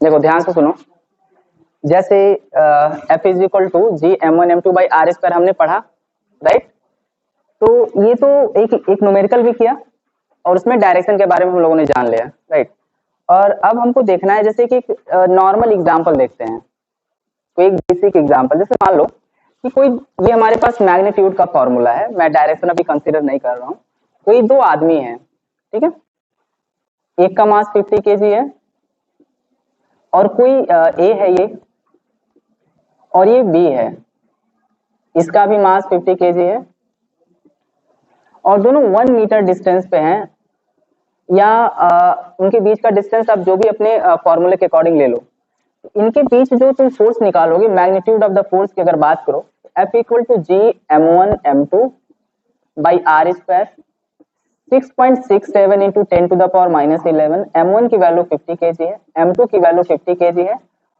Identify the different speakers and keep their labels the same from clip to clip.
Speaker 1: देखो ध्यान से सुनो, जैसे F is equal to G m1m2 by R square हमने पढ़ा, राइट। तो ये तो एक न्यूमेरिकल भी किया और उसमें डायरेक्शन के बारे में हम लोगों ने जान लिया, राइट। और अब हमको देखना है जैसे कि नॉर्मल एग्जांपल देखते हैं, तो एक बेसिक एग्जांपल, जैसे मान लो कि कोई, ये हमारे पास मैग्नीट्यूड का फॉर्मूला है, मैं डायरेक्शन अभी कंसीडर नहीं कर रहा हूँ। कोई दो आदमी है, ठीक है, एक का मास 50 kg है और कोई ए है ये, और ये बी है, इसका भी मास 50 kg है और दोनों 1 मीटर डिस्टेंस पे हैं, या उनके बीच का डिस्टेंस आप जो भी अपने फॉर्मूले के अकॉर्डिंग ले लो। इनके बीच जो तुम फोर्स निकालोगे, मैग्नीट्यूड ऑफ द फोर्स की अगर बात करो, F equal to G m1m2 by R square 6.67 into 10 to the power -11। m1 की वैल्यू 50 kg है, m2 की वैल्यू 50 kg है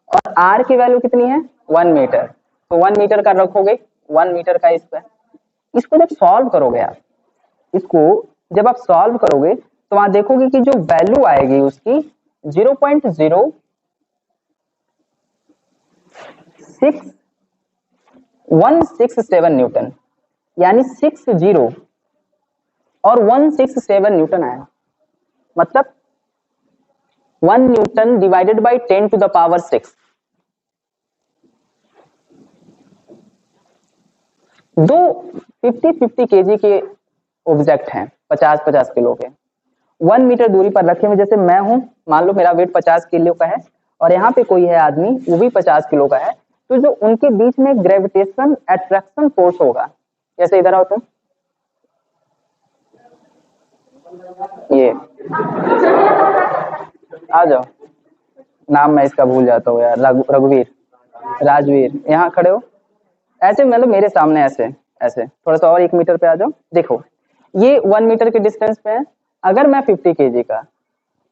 Speaker 1: और r की वैल्यू कितनी है 1 मीटर। तो 1 मीटर का रखोगे, 1 मीटर का स्क्वायर। इसको जब सॉल्व करोगे आप, इसको जब आप सॉल्व करोगे तो वहां देखोगे कि जो वैल्यू आएगी उसकी 0.0167 न्यूटन, यानी 60 और 167 न्यूटन आया। मतलब 1 newton divided by 10 to the power 6। दो 50-50 kg के ऑब्जेक्ट हैं, 50-50 किलो के, 1 मीटर दूरी पर रखे हुए। जैसे मैं हूं, मान लो मेरा वेट 50 किलो का है और यहाँ पे कोई है आदमी, वो भी 50 किलो का है, तो जो उनके बीच में ग्रेविटेशन अट्रैक्शन फोर्स होगा, जैसे इधर आओ तुम, ये आ जाओ, नाम मैं इसका भूल जाता हूँ यार, रघुवीर, राजवीर, यहाँ खड़े हो, ऐसे मतलब मेरे सामने ऐसे ऐसे थोड़ा सा और 1 मीटर पे आ जाओ। देखो ये 1 मीटर के डिस्टेंस पे है, अगर मैं 50 kg का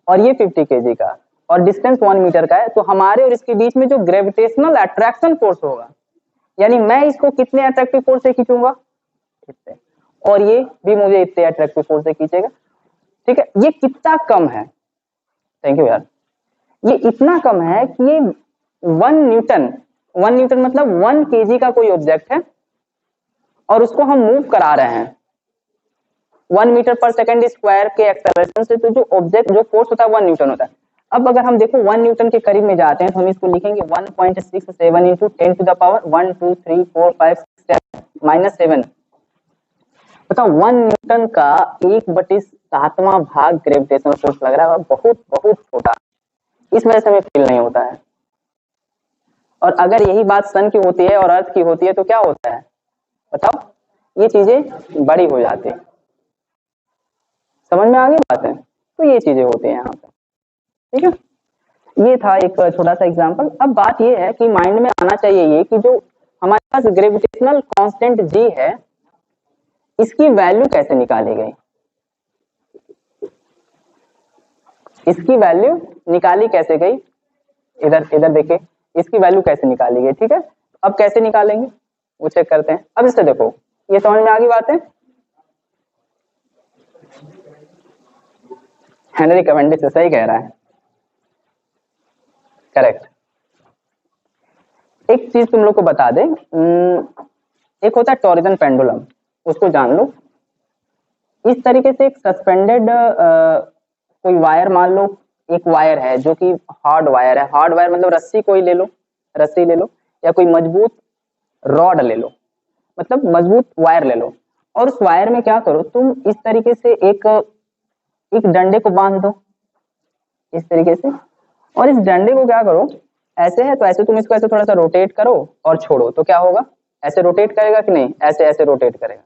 Speaker 1: और ये 50 kg का और डिस्टेंस 1 मीटर का है, तो हमारे और इसके बीच में जो ग्रेविटेशनल अट्रैक्शन फोर्स होगा, यानी मैं इसको कितने अट्रैक्टिव फोर्स से खींचूंगा, इतने, और ये भी मुझे इतने अट्रैक्टिव फोर्स से खींचेगा, ठीक है। ये कितना कम है, थैंक यू यार, ये इतना कम है कि ये 1 न्यूटन, 1 न्यूटन मतलब 1 kg का कोई ऑब्जेक्ट है और उसको हम मूव करा रहे हैं 1 मीटर पर सेकंड स्क्वायर के एक्सेलरेशन से, तो जो ऑब्जेक्ट, जो फोर्स होता है 1 न्यूटन होता है। अब अगर हम देखो 1 न्यूटन के करीब में जाते हैं तो हम इसको लिखेंगे 1.67 इंटू 10 टू द पावर 1 2 3 4 5 6 -7। बताओ 1 न्यूटन का 1/7वां भाग ग्रेविटेशनल फोर्स लग रहा है, बहुत बहुत छोटा, इस वजह से हमें फील नहीं होता है। और अगर यही बात सन की होती है और अर्थ की होती है तो क्या होता है बताओ, ये चीजें बड़ी हो जाती है। समझ में आ गई बात है, तो ये चीजें होती हैं यहाँ पे, ठीक है। ये था एक छोटा सा एग्जांपल। अब बात ये है कि माइंड में आना चाहिए ये कि जो हमारे पास ग्रेविटेशनल कांस्टेंट जी है, इसकी वैल्यू कैसे निकाली गई, इसकी वैल्यू निकाली कैसे गई, इधर इधर देखिए, इसकी वैल्यू कैसे निकाली गई, ठीक है। अब कैसे निकालेंगे वो चेक करते हैं। अब इससे देखो, ये समझ में आ गई बात है। हेनरी कैवेंडिश से सही कह रहा है, करेक्ट। एक चीज तुम लोग को बता दे, एक होता है टॉरिजन पेंडुलम, उसको जान लो। इस तरीके से एक सस्पेंडेड कोई वायर, मान लो एक वायर है जो कि हार्ड वायर है, हार्ड वायर मतलब रस्सी कोई ले लो, रस्सी ले लो, या कोई मजबूत रॉड ले लो, मतलब मजबूत वायर ले लो, और उस वायर में क्या करो तुम, इस तरीके से एक डंडे को बांध दो इस तरीके से, और इस डंडे को क्या करो, ऐसे है तो ऐसे तुम इसको ऐसे थोड़ा सा रोटेट करो और छोड़ो, तो क्या होगा, ऐसे रोटेट करेगा कि नहीं, ऐसे ऐसे रोटेट करेगा।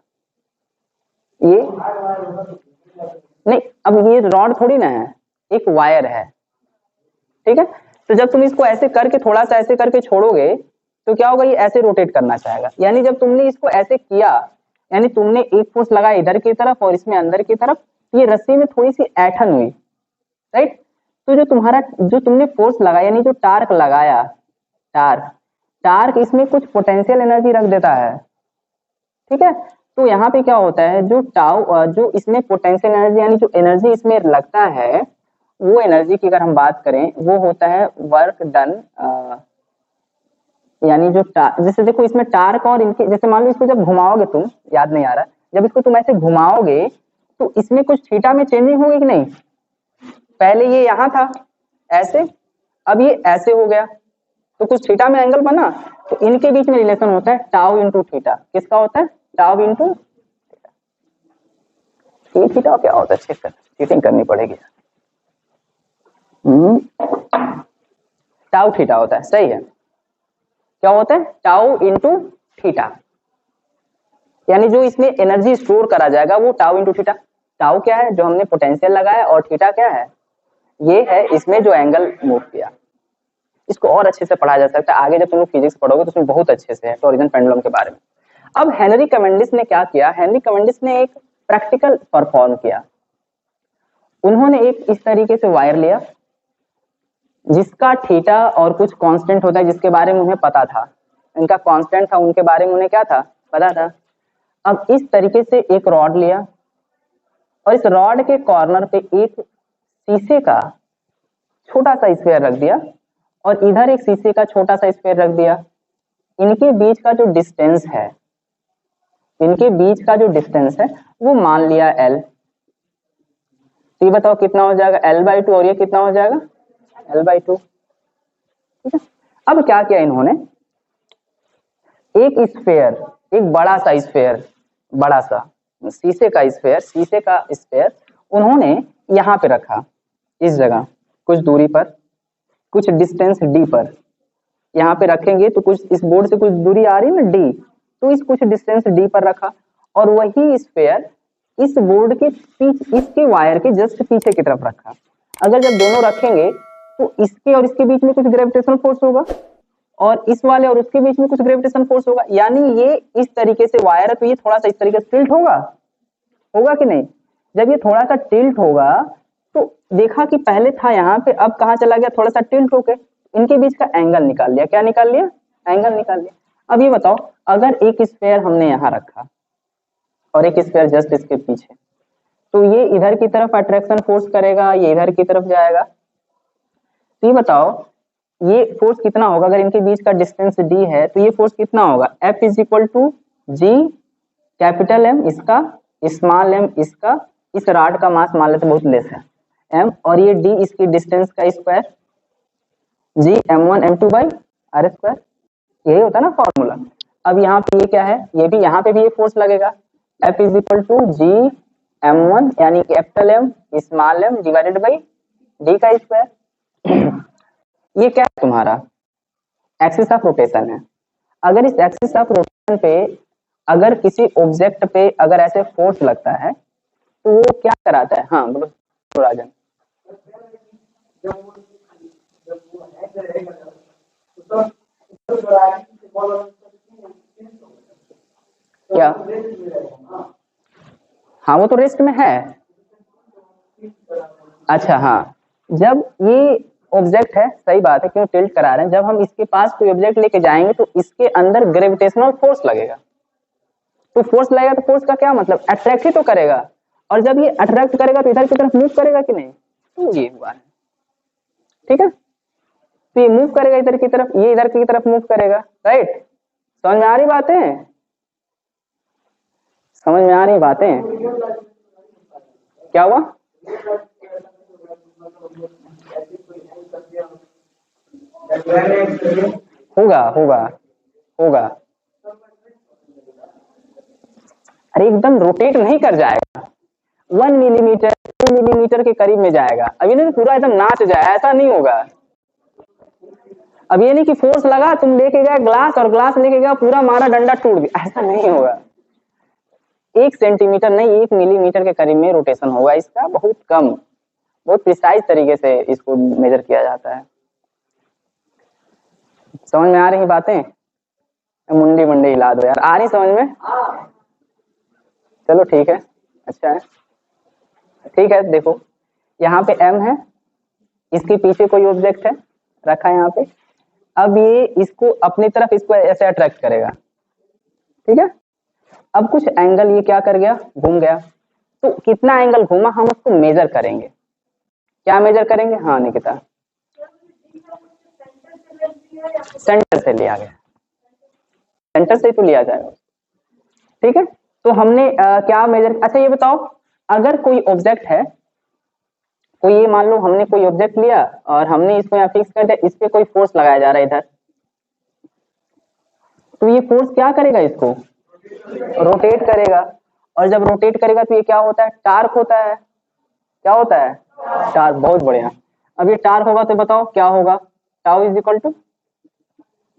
Speaker 1: ये नहीं, अब ये रॉड थोड़ी ना है, एक वायर है, ठीक है। तो जब तुम इसको ऐसे करके थोड़ा सा ऐसे करके छोड़ोगे तो क्या होगा, ये ऐसे रोटेट करना चाहेगा। यानी जब तुमने इसको ऐसे किया, यानी तुमने एक फोर्स लगाया इधर की तरफ और इसमें अंदर की तरफ, ये रस्सी में थोड़ी सी ऐठन हुई, राइट। तो जो तुमने फोर्स लगाया, यानी जो टार्क लगाया, टार्क इसमें कुछ पोटेंशियल एनर्जी रख देता है, ठीक है। तो यहाँ पे क्या होता है, जो टाउ, जो इसमें पोटेंशियल एनर्जी यानी जो एनर्जी इसमें लगता है, वो एनर्जी की अगर हम बात करें वो होता है वर्क डन, यानी जो जैसे देखो इसमें टार्क और इनके, जैसे मान लो इसको जब घुमाओगे तुम, याद नहीं आ रहा, जब इसको तुम ऐसे घुमाओगे तो इसमें कुछ थीटा में चेंजिंग होगी कि नहीं? पहले ये यहाँ था ऐसे, अब ये ऐसे हो गया, तो कुछ थीटा में एंगल बना, तो इनके बीच में रिलेशन होता है टाउ इंटू थीटा। किसका होता है? Tau into theta. क्या होता है? चेक कर, चीटिंग करनी पड़ेगी। टाउ थीटा होता है, सही है। क्या होता है? टाउ इंटू थीटा, यानी जो इसमें एनर्जी स्टोर करा जाएगा वो टाउ इंटू थीटा। टाउ क्या है? जो हमने पोटेंशियल लगाया, और थीटा क्या है? ये है इसमें जो एंगल मूव किया। इसको और अच्छे से पढ़ा जा सकता है आगे, जब तुम लोग फिजिक्स पढ़ोगे तो उसमें बहुत अच्छे से है टॉर्जन पेंडुलम के बारे में। अब हेनरी कैवेंडिश ने क्या किया? हेनरी कैवेंडिश ने एक प्रैक्टिकल परफॉर्म किया। उन्होंने एक इस तरीके से वायर लिया जिसका थीटा और कुछ कांस्टेंट होता है जिसके बारे में उन्हें पता था, इनका कांस्टेंट था, उनके बारे में उन्हें क्या था? पता था। अब इस तरीके से एक रॉड लिया और इस रॉड के कॉर्नर पे एक शीशे का छोटा सा स्फीयर रख दिया और इधर एक शीशे का छोटा सा स्फीयर रख दिया। इनके बीच का जो डिस्टेंस है, इनके बीच का जो डिस्टेंस है वो मान लिया L। तो ये बताओ कितना हो जाएगा? L/2, और ये कितना हो जाएगा? L/2। ठीक है। अब क्या किया इन्होंने? एक स्फीयर, एक बड़ा सा स्फीयर, बड़ा सा शीशे का स्फीयर, शीशे का स्फीयर उन्होंने यहाँ पे रखा, इस जगह कुछ दूरी पर, कुछ डिस्टेंस D पर। यहाँ पे रखेंगे तो कुछ इस बोर्ड से कुछ दूरी आ रही है ना D, तो इस कुछ डिस्टेंस D पर रखा और वही स्फीयर इस बोर्ड के इसके वायर के जस्ट पीछे की तरफ रखा। अगर जब दोनों रखेंगे तो इसके और इसके बीच में कुछ ग्रेविटेशनल फोर्स होगा और इस वाले और उसके बीच में कुछ ग्रेविटेशन फोर्स होगा, यानी ये इस तरीके से वायर है तो ये थोड़ा सा इस तरीके से टिल्ट होगा, होगा कि नहीं? जब ये थोड़ा सा टिल्ट होगा तो देखा कि पहले था यहाँ पे, अब कहाँ चला गया? थोड़ा सा टिल्ट होके इनके बीच का एंगल निकाल लिया। क्या निकाल लिया? एंगल निकाल लिया। अब ये बताओ, अगर एक स्फीयर हमने यहाँ रखा और एक स्फीयर जस्ट इसके पीछे, तो ये इधर की तरफ अट्रैक्शन फोर्स करेगा, ये इधर की तरफ जाएगा। तो ये बताओ ये फोर्स कितना होगा? अगर इनके बीच का डिस्टेंस D है तो ये फोर्स कितना होगा? F = G कैपिटल M इसका, स्मॉल m इसका, इस रॉड का मास मान लेते बहुत लेस है m, और ये D इसकी डिस्टेंस का स्क्वायर, G m1m2/r²। यही होता है ना फॉर्मूला। अब यहाँ पे ये क्या है? ये भी यहाँ पे भी ये फोर्स लगेगा। F = G m1 यानी capital M small m divided by D का स्क्वायर। ये क्या है? तुम्हारा एक्सिस ऑफ रोटेशन है। अगर इस एक्सिस ऑफ रोटेशन पे अगर किसी ऑब्जेक्ट पे अगर ऐसे फोर्स लगता है तो वो क्या कराता है? हाँ बोलो राजन। क्या? हाँ वो तो रेस्ट में है। अच्छा हाँ, जब ये ऑब्जेक्ट है, सही बात है, क्यों टिल्ट करा रहे हैं, जब हम इसके पास कोई ऑब्जेक्ट लेके जाएंगे तो इसके अंदर ग्रेविटेशनल फोर्स लगेगा। तो फोर्स लगेगा तो फोर्स का क्या मतलब? अट्रैक्ट ही तो करेगा, और जब ये अट्रैक्ट करेगा तो इधर की तरफ मूव करेगा कि नहीं? तो ये हुआ है। ठीक है, तो ये मूव करेगा इधर की तरफ, ये इधर की तरफ मूव करेगा। राइट, समझ में आ रही बातें? समझ में आ रही बातें? क्या हुआ? होगा होगा होगा। अरे एकदम रोटेट नहीं कर जाएगा, 1 मिलीमीटर 2 मिलीमीटर के करीब में जाएगा। अब ये नहीं पूरा एकदम नाच जाए, ऐसा नहीं होगा। अब ये नहीं कि फोर्स लगा, तुम लेके गए ग्लास और ग्लास लेके गया पूरा मारा, डंडा टूट गया, ऐसा नहीं होगा। 1 सेंटीमीटर नहीं 1 मिलीमीटर के करीब में रोटेशन होगा इसका, बहुत कम, बहुत प्रिसाइज तरीके से इसको मेजर किया जाता है। समझ में आ रही बातें? मुंडी मुंडी हिला दो यार, आ रही समझ में? चलो ठीक है, अच्छा है, ठीक है। देखो यहाँ पे M है, इसके पीछे कोई ऑब्जेक्ट है रखा है यहाँ पे। अब ये इसको अपनी तरफ, इसको ऐसे अट्रैक्ट करेगा। ठीक है, अब कुछ एंगल ये क्या कर गया? घूम गया। तो कितना एंगल घूमा हम उसको मेजर करेंगे। क्या मेजर करेंगे? हाँ निकिता, सेंटर से लिया गया, सेंटर से ही तो लिया जाएगा। ठीक है, तो हमने क्या मेजर, अच्छा ये बताओ, अगर कोई ऑब्जेक्ट है, कोई ये मान लो हमने कोई ऑब्जेक्ट लिया और हमने इसको यहाँ फिक्स कर दिया, इस पे कोई फोर्स लगाया जा रहा है इधर, तो ये फोर्स क्या करेगा? इसको रोटेट करेगा, और जब रोटेट करेगा तो ये क्या होता है? टार्क होता है। क्या होता है? टार्क। बहुत बढ़िया। अब ये टार्क होगा तो बताओ क्या होगा? Tau is equal to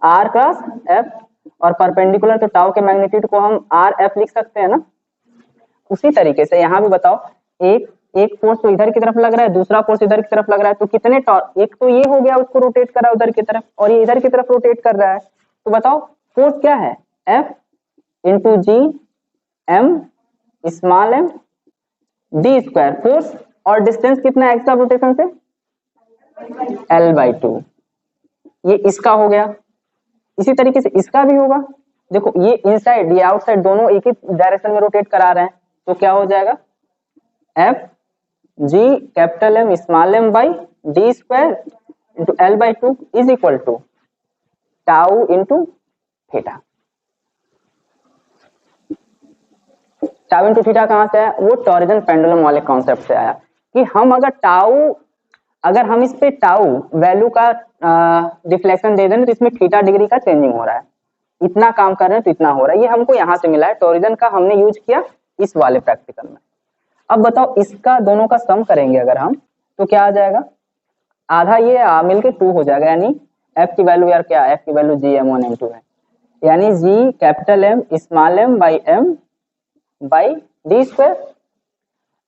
Speaker 1: R cross F, और परपेंडिकुलर तो टाउ के मैग्नीट्यूड को हम आर एफ लिख सकते हैं ना। उसी तरीके से यहाँ भी बताओ, एक एक फोर्स तो इधर की तरफ लग रहा है, दूसरा फोर्स इधर की तरफ लग रहा है, तो कितने टॉर्क, एक तो ये हो गया उसको रोटेट कर रहा है उधर की तरफ, और ये इधर की तरफ रोटेट कर रहा है, तो बताओ फोर्स क्या है? F into G M small M D square, force, और डिस्टेंस कितना है एक्स रोटेशन से? L/2। ये इसका हो गया। इसी तरीके से इसका भी होगा। देखो ये इनसाइड ये आउटसाइड दोनों एक ही डायरेक्शन में रोटेट करा रहे हैं, तो क्या हो जाएगा? F G capital M small M by D square into L/2 is equal to tau into theta. Tau into theta कहां से आया? वो टॉर्जन पेंडुलम वाले कॉन्सेप्ट से आया कि हम अगर हम इस पे टाउ वैल्यू का डिफ्लेक्शन दे दें तो इसमें थीटा डिग्री का चेंजिंग हो रहा है, इतना काम कर रहे हैं तो इतना हो रहा है। ये हमको यहाँ से मिला है, टॉरिजन का हमने यूज किया इस वाले प्रैक्टिकल में। अब बताओ इसका दोनों का सम करेंगे अगर हम, तो क्या आ जाएगा? आधा ये मिलके 2 हो जाएगा, यानी एफ की वैल्यू यार क्या? एफ की वैल्यू जी m1 m2 है, यानी G capital M small M by M by D square.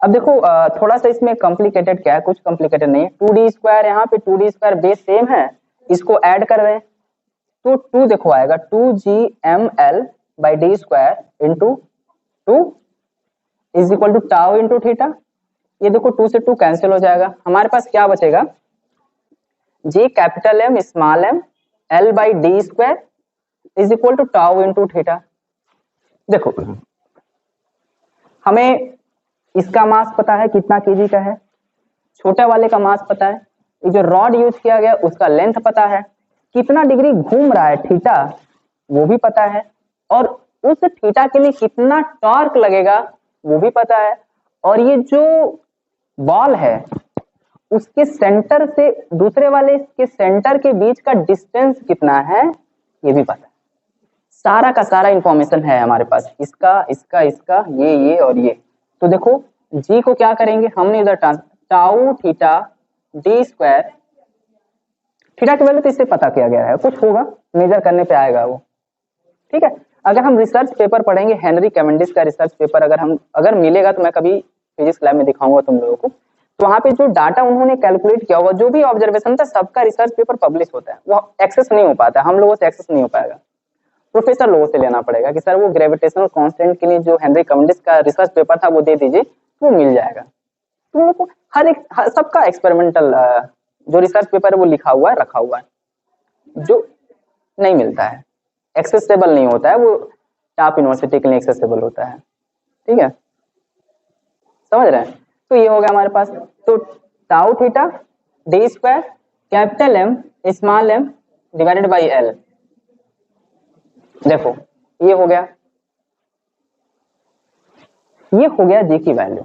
Speaker 1: अब देखो थोड़ा सा इसमें कॉम्प्लिकेटेड क्या है, कुछ कॉम्प्लिकेटेड नहीं है। 2d स्क्वायर, यहाँ पे 2d स्क्वायर बेस सेम है, इसको ऐड कर रहे हैं तो 2 देखो आएगा 2gml by D square into 2 is equal to tau into theta. ये देखो 2 से 2 कैंसिल हो जाएगा, हमारे पास क्या बचेगा? G capital M small M L by D square is equal to tau into theta. देखो हमें इसका मास पता है कितना केजी का है, छोटे वाले का मास पता है, ये जो रॉड यूज किया गया उसका लेंथ पता है, कितना डिग्री घूम रहा है थीटा वो भी पता है, और उस थीटा के लिए कितना टॉर्क लगेगा वो भी पता है, और ये जो बॉल है उसके सेंटर से दूसरे वाले के सेंटर के बीच का डिस्टेंस कितना है ये भी पता है। सारा का सारा इंफॉर्मेशन है हमारे पास, इसका इसका इसका ये और ये। तो देखो जी को क्या करेंगे, हमने इधर tau theta D square, theta की वैल्यू तो इससे पता किया गया है, कुछ होगा मेजर करने पे आएगा वो। ठीक है, अगर हम रिसर्च पेपर पढ़ेंगे, हेनरी कैवेंडिश का रिसर्च पेपर अगर मिलेगा तो मैं कभी फिजिक्स लैब में दिखाऊंगा तुम लोगों को, तो वहां पे जो डाटा उन्होंने कैलकुलेट किया होगा, जो भी ऑब्जर्वेशन था सबका रिसर्च पेपर पब्लिश होता है, वो एक्सेस नहीं हो पाता, हम लोगों से एक्सेस नहीं हो पाएगा, प्रोफेसर लोगों से लेना पड़ेगा कि सर वो ग्रेविटेशनल कांस्टेंट के लिए जो हेनरी कैवेंडिश का रिसर्च पेपर था वो दे दीजिए, तो वो मिल जाएगा। तुम लोग को सबका एक्सपेरिमेंटल जो रिसर्च पेपर है वो लिखा हुआ है, रखा हुआ है, जो नहीं मिलता है, एक्सेसिबल नहीं होता है, वो टॉप यूनिवर्सिटी के लिए एक्सेसिबल होता है। ठीक है, समझ रहे हैं? तो ये हो गया हमारे पास, तो tau theta D square capital M small M divided by L, देखो ये हो गया, ये हो गया जी की वैल्यू।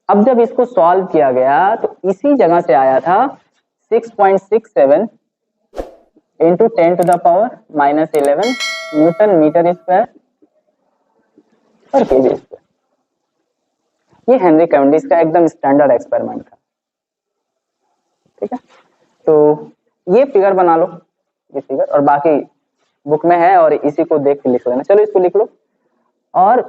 Speaker 1: अब जब इसको सॉल्व किया गया तो इसी जगह से आया था 6.67 इंटू 10⁻⁻11 न्यूटन मीटर स्क्वायर पर केजी स्क्वायर। ये हेनरी कैवेंडिश का एकदम स्टैंडर्ड एक्सपेरिमेंट था। ठीक है, तो ये फिगर बना लो, ये फिगर, और बाकी बुक में है और इसी को देख के लिख लेना। चलो इसको लिख लो। और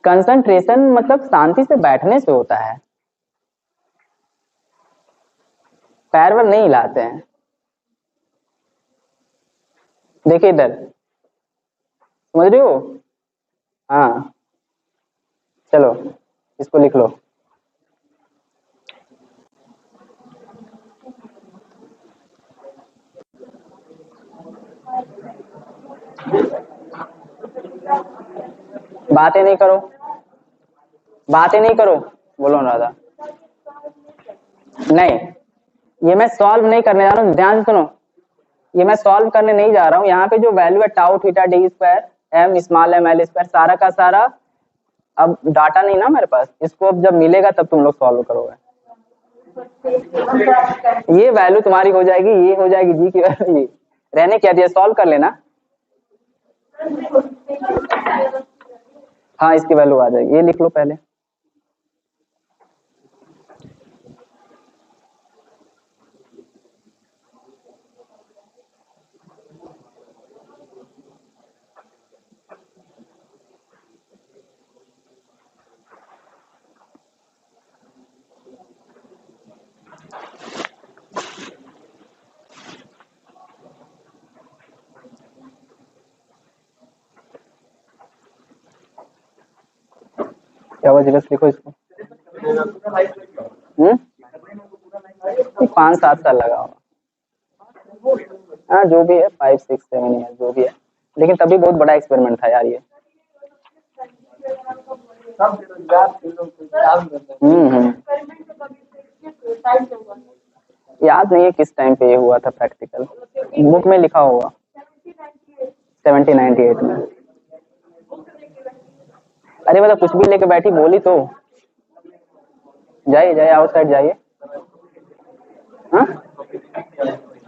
Speaker 1: कंसंट्रेशन मतलब शांति से बैठने से होता है, पैर वैर नहीं हिलाते हैं। देखिए इधर, समझ रहे हो? हाँ चलो इसको लिख लो। बातें नहीं करो, बातें नहीं करो, बोलो राधा। नहीं, ये मैं सॉल्व नहीं करने जा रहा हूँ, ध्यान से सुनो। ये मैं सॉल्व करने नहीं जा रहा हूँ। यहाँ पे जो वैल्यू है tau theta D square M small M L square सारा का सारा, अब डाटा नहीं ना मेरे पास, इसको अब जब मिलेगा तब तुम लोग सॉल्व करोगे। ये वैल्यू तुम्हारी हो जाएगी, ये हो जाएगी जी की वैल्यू, ये रहने क्या दिया, सॉल्व कर लेना। हाँ इसकी वैल्यू आ जाएगी, ये लिख लो पहले। क्या हुआ, बस लिखो इसको। 5-7 साल लगा होगा। हाँ जो भी है, 5-6-7 ईयर जो भी है, लेकिन तभी बहुत बड़ा एक्सपेरिमेंट था यार ये। याद नहीं है किस टाइम पे ये हुआ था प्रैक्टिकल, बुक में लिखा होगा 1798 में। अरे मतलब कुछ भी लेके बैठी बोली तो जाइए जाइए आउटसाइड जाइए। हाँ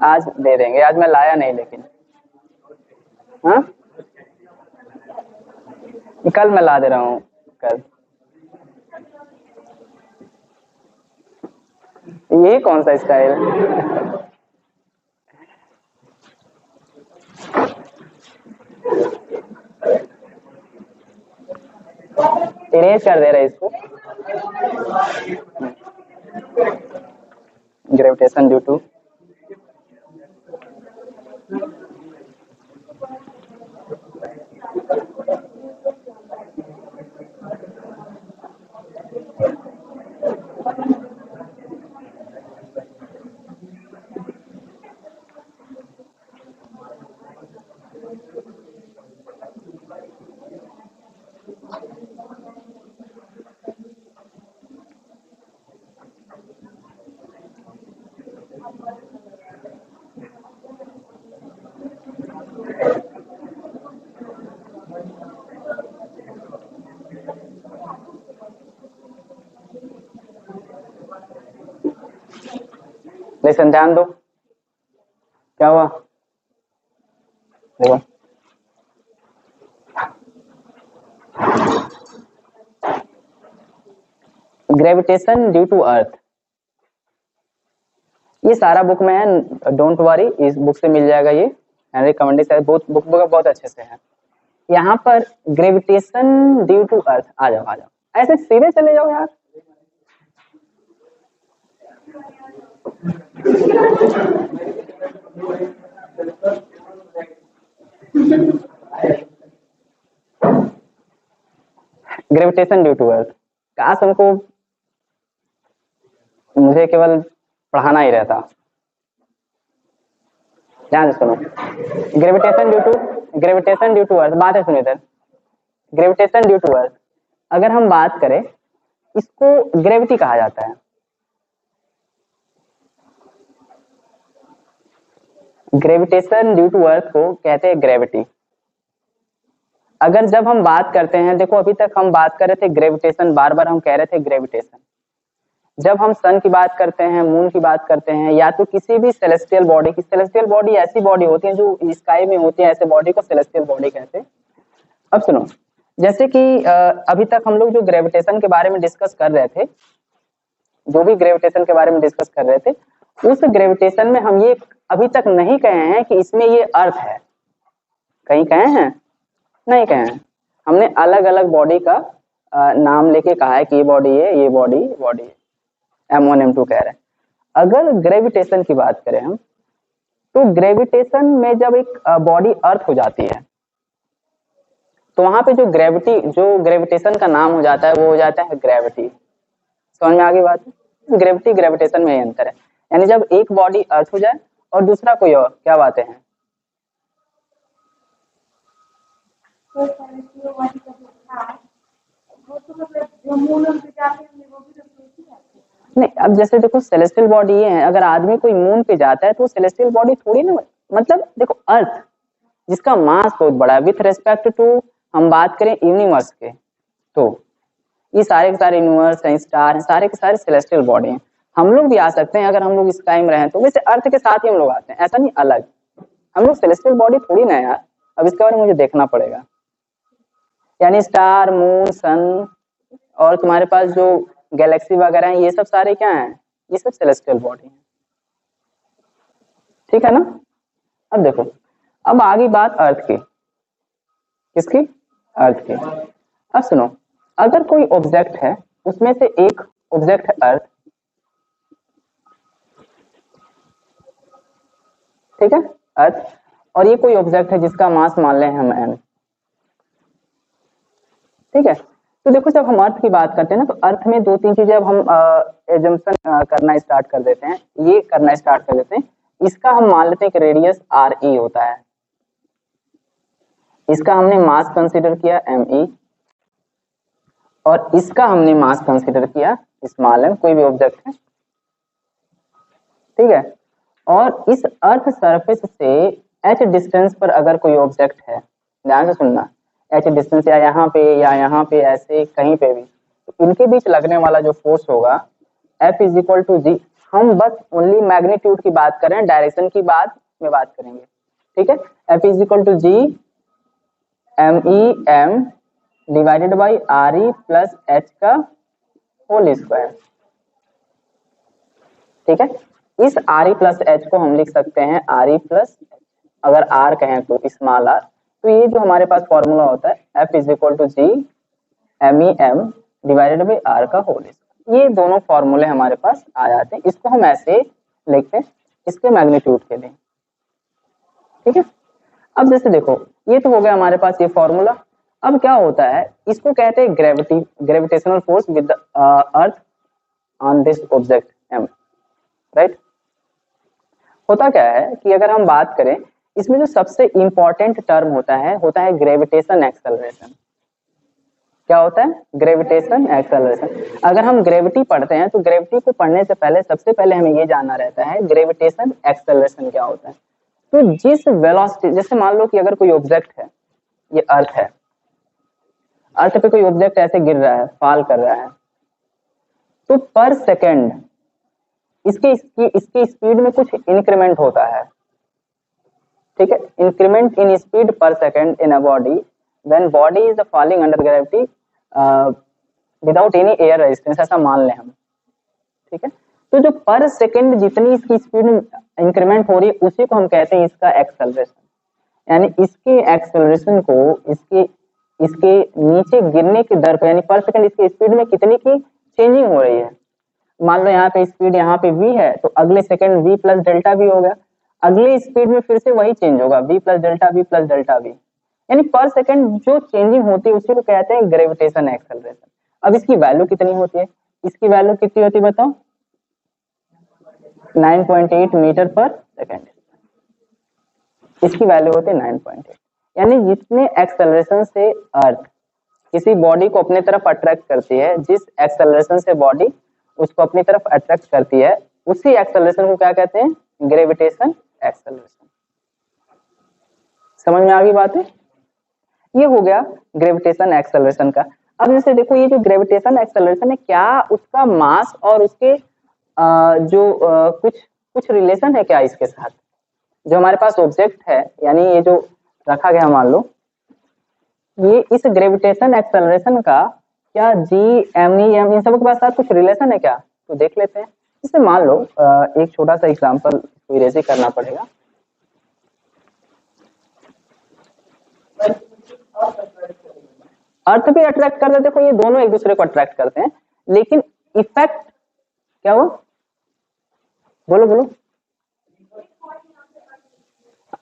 Speaker 1: आज दे देंगे, आज मैं लाया नहीं लेकिन। हाँ कल मैं ला दे रहा हूँ कल। ये कौन सा स्टाइल, इरेज कर दे रहे इसको। ग्रेविटेशन ड्यू टू, लेसन ध्यान दो। क्या हुआ देखो, ग्रेविटेशन ड्यू टू अर्थ, ये सारा बुक में है, डोंट वरी, इस बुक से मिल जाएगा ये। हेनरी कमेंडिस है, बहुत बुक बहुत अच्छे से है। यहाँ पर ग्रेविटेशन ड्यू टू अर्थ, आ जाओ आ जाओ, ऐसे सीधे चले जाओ यार। ग्रेविटेशन ड्यू टू अर्थ, काश हमको, मुझे केवल पढ़ाना ही रहता। ध्यान से सुनो, ग्रेविटेशन ड्यू टू अर्थ, बात है सुनो इधर। ग्रेविटेशन ड्यू टू अर्थ, अगर हम बात करें, इसको ग्रेविटी कहा जाता है। ग्रेविटेशन ड्यू टू अर्थ को कहते हैं ग्रेविटी। अगर जब हम बात करते हैं, देखो अभी तक हम बात कर रहे थे ग्रेविटेशन, बार बार हम कह रहे थे ग्रेविटेशन। जब हम सन की बात करते हैं, मून की बात करते हैं, या तो किसी भी सेलेस्टियल बॉडी की, सेलेस्टियल बॉडी ऐसी बॉडी होती है जो स्काई में होती है, ऐसे बॉडी को सेलेस्टियल बॉडी कहते हैं। अब सुनो, जैसे कि अभी तक हम लोग जो ग्रेविटेशन के बारे में डिस्कस कर रहे थे, जो भी ग्रेविटेशन के बारे में डिस्कस कर रहे थे, उस ग्रेविटेशन में हम ये अभी तक नहीं कहे हैं कि इसमें ये अर्थ है। कहीं कहे हैं? नहीं कहे हैं। हमने अलग अलग बॉडी का नाम लेके कहा है कि ये बॉडी है, ये बॉडी है, M1 M2 कह रहे हैं। अगर ग्रेविटेशन की बात करें हम, तो ग्रेविटेशन में जब एक बॉडी अर्थ हो जाती है, तो वहां पे जो ग्रेविटेशन का नाम हो जाता है, वो हो जाता है ग्रेविटी। समझ में आ गई बात? ग्रेविटी ग्रेविटेशन में ही अंतर है। यानी जब एक बॉडी अर्थ हो जाए और दूसरा कोई और, क्या बातें हैं? नहीं, अब जैसे देखो सेलेस्टियल बॉडी ये है, अगर आदमी कोई मून पे जाता है तो सेलेस्टियल बॉडी थोड़ी ना, मतलब देखो अर्थ जिसका मास बहुत बड़ा है विथ रेस्पेक्ट टू, हम बात करें यूनिवर्स के, तो ये सारे के सारे यूनिवर्स हैं, स्टार हैं, सारे के सारे सेलेस्टियल बॉडी हैं। हम लोग भी आ सकते हैं अगर हम लोग स्काई में रहें तो, वैसे अर्थ के साथ ही हम लोग आते हैं, ऐसा नहीं अलग। हम लोग सेलेस्टियल बॉडी थोड़ी ना है यार, अब इसके बारे में मुझे देखना पड़ेगा। यानी स्टार, मून, सन और तुम्हारे पास जो गैलेक्सी वगैरह हैं, ये सब सारे क्या हैं, ये सब सेलेस्टियल बॉडी हैं, ठीक है ना। अब देखो, अब आगे बात अर्थ की, किसकी, अर्थ की। अब सुनो, अगर कोई ऑब्जेक्ट है, उसमें से एक ऑब्जेक्ट है अर्थ, ठीक है, अर्थ, और ये कोई ऑब्जेक्ट है जिसका मास मान लें हम m, ठीक है। तो देखो जब हम अर्थ की बात करते हैं ना, तो अर्थ में दो तीन चीजें अब हम एजम्पशन करना स्टार्ट कर देते हैं, ये करना स्टार्ट कर देते हैं। इसका हम मान लेते हैं कि रेडियस आर ई होता है, इसका हमने मास कंसीडर किया एम ई, और इसका हमने मास कंसीडर किया स्मॉल एम, कोई भी ऑब्जेक्ट है, ठीक है। और इस अर्थ सरफेस से एच डिस्टेंस पर अगर कोई ऑब्जेक्ट है, ध्यान से सुनना, एच डिस्टेंस या यहाँ पे या यहाँ पे, ऐसे कहीं पे भी, तो इनके बीच लगने वाला जो फोर्स होगा F इज इक्वल टू जी, हम बस ओनली मैग्नीट्यूड की बात कर रहे हैं, डायरेक्शन की बाद में बात करेंगे, ठीक है। F is equal to G M E M divided by R E plus H का होल स्क्वायर, ठीक है। इस आर ई प्लस एच को हम लिख सकते हैं आर ई प्लस, अगर आर कहें तो स्मॉल आर, तो ये जो हमारे पास फॉर्मूला होता है F is equal to G M E M divided by R का होल स्क्वायर, ये दोनों फॉर्मूले हमारे पास आ जाते हैं। इसको हम ऐसे लिखते हैं इसके मैग्नीट्यूड के लिए, ठीक है। अब जैसे देखो, ये तो हो गया हमारे पास ये फॉर्मूला। अब क्या होता है, इसको कहते हैं gravity, gravitational force with earth on this object M, right. होता क्या है कि अगर हम बात करें, इसमें जो सबसे इंपॉर्टेंट टर्म होता है ग्रेविटेशन एक्सेलरेशन। क्या होता है, ग्रेविटेशन एक्सेलरेशन। अगर हम ग्रेविटी पढ़ते हैं तो ग्रेविटी को पढ़ने से पहले सबसे पहले हमें ये जानना रहता है ग्रेविटेशन एक्सेलरेशन क्या होता है। तो जिस वेलोसिटी, जैसे मान लो कि अगर कोई ऑब्जेक्ट है, ये अर्थ है, अर्थ पे कोई ऑब्जेक्ट ऐसे गिर रहा है, फॉल कर रहा है, तो पर सेकेंड इसकी स्पीड में कुछ इंक्रीमेंट होता है, ठीक है। इंक्रीमेंट इन स्पीड पर second in a body when body is falling under gravity without any air resistance, ऐसा मान लें हम, ठीक है। तो जो पर सेकेंड जितनी इसकी स्पीड इंक्रीमेंट हो रही है, उसी को हम कहते हैं इसका एक्सेलरेशन। यानी इसके एक्सेलरेशन को इसके नीचे गिरने की दर पे, यानी पर सेकेंड इसकी स्पीड में कितनी की चेंजिंग हो रही है। मान लो यहाँ पे स्पीड यहाँ पे v है, तो अगले second v plus delta v हो गया, अगले स्पीड में फिर से वही चेंज होगा v plus delta v plus delta v, यानी पर सेकंड जो चेंजिंग होती है उसी को कहते हैं ग्रेविटेशन एक्सेलरेशन। अब इसकी वैल्यू कितनी होती है, इसकी वैल्यू कितनी होती है बताओ, 9.8 मीटर पर सेकेंड, इसकी वैल्यू होती है 9.8। यानी जितने एक्सेलरेशन से अर्थ किसी बॉडी को अपने तरफ अट्रैक्ट करती है, जिस एक्सेलरेशन से बॉडी उसको अपनी तरफ अट्रैक्ट करती है, उसी एक्सेलरेशन को क्या कहते हैं, ग्रेविटेशन एक्सेलरेशन। समझ में आ गई बात है, ये हो गया ग्रेविटेशन एक्सेलरेशन का। अब जैसे देखो, ये जो ग्रेविटेशन एक्सेलरेशन है, क्या उसका मास और उसके कुछ कुछ रिलेशन है क्या इसके साथ, जो हमारे पास ऑब्जेक्ट है, यानी ये जो रखा गया, मान लो ये इस ग्रेविटेशन एक्सेलरेशन का क्या जी एम ई एम इन सब के साथ कुछ रिलेशन है क्या, तो देख लेते हैं। जैसे मान लो एक छोटा सा एग्जांपल इरेज करना पड़ेगा। अर्थ भी अट्रैक्ट करते, देखो ये दोनों एक दूसरे को अट्रैक्ट करते हैं, लेकिन इफेक्ट क्या हुआ, बोलो बोलो।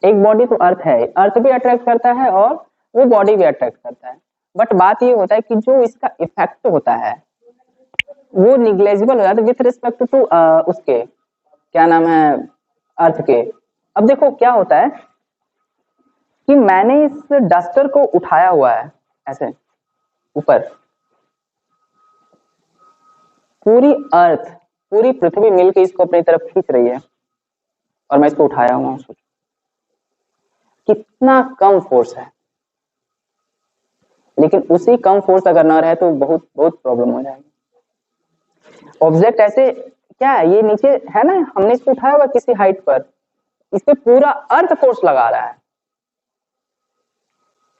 Speaker 1: एक बॉडी तो अर्थ है, अर्थ भी अट्रैक्ट करता है और वो बॉडी भी अट्रैक्ट करता है, बट बात ये होता है कि जो इसका इफेक्ट होता है वो निग्लेजिबल हो जाता है विथ रिस्पेक्ट टू उसके क्या नाम है, अर्थ के। अब देखो क्या होता है कि मैंने इस डस्टर को उठाया हुआ है ऐसे ऊपर, पूरी अर्थ पूरी पृथ्वी मिलकर इसको अपनी तरफ खींच रही है और मैं इसको उठाया हुआ हूँ। सोचो कितना कम फोर्स है, लेकिन उसी कम फोर्स अगर ना रहे तो बहुत बहुत प्रॉब्लम हो जाएगी। ऑब्जेक्ट ऐसे क्या है, ये नीचे है ना, हमने इसको उठाया हुआ किसी हाइट पर, इस पे पूरा अर्थ फोर्स लगा रहा है,